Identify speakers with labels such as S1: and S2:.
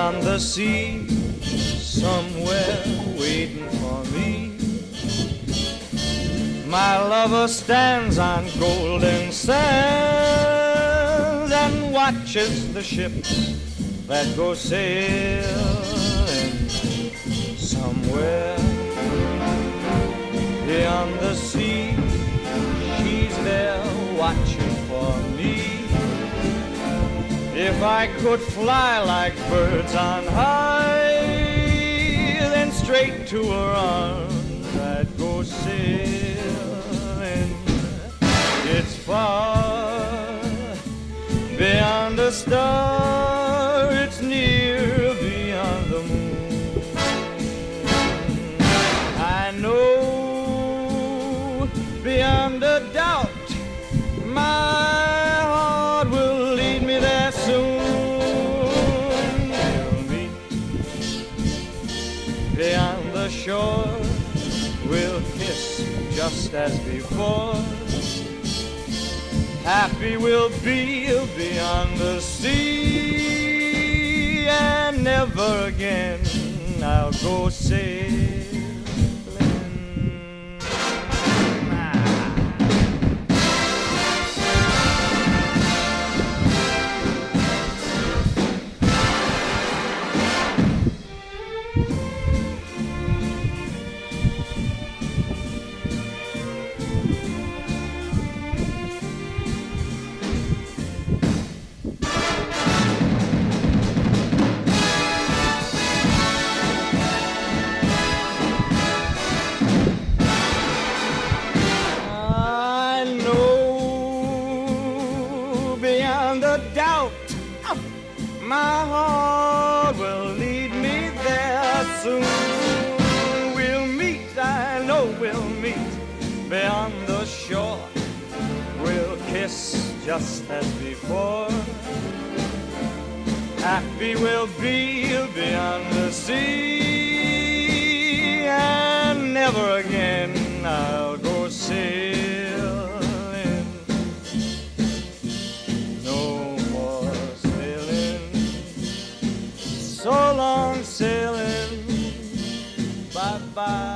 S1: beyond the sea, somewhere waiting for me. My lover stands on golden sands and watches the ships that go sailing somewhere beyond the sea. She's there watching for me. If I could fly like birds on high, then straight to her arms I'd go sailing. It's far beyond the star, it's near beyond the moon. I know beyond a doubt my heart will lead me there soon. We'll meet beyond the shore, we'll kiss just as before. Happy we'll be beyond the sea, and never again I'll go sailing. Beyond a doubt, my heart will lead me there soon. We'll meet, I know we'll meet beyond the shore. We'll kiss just as before. Happy we'll be beyond the sea, and never again I'll go sailing. So long sailing, bye-bye.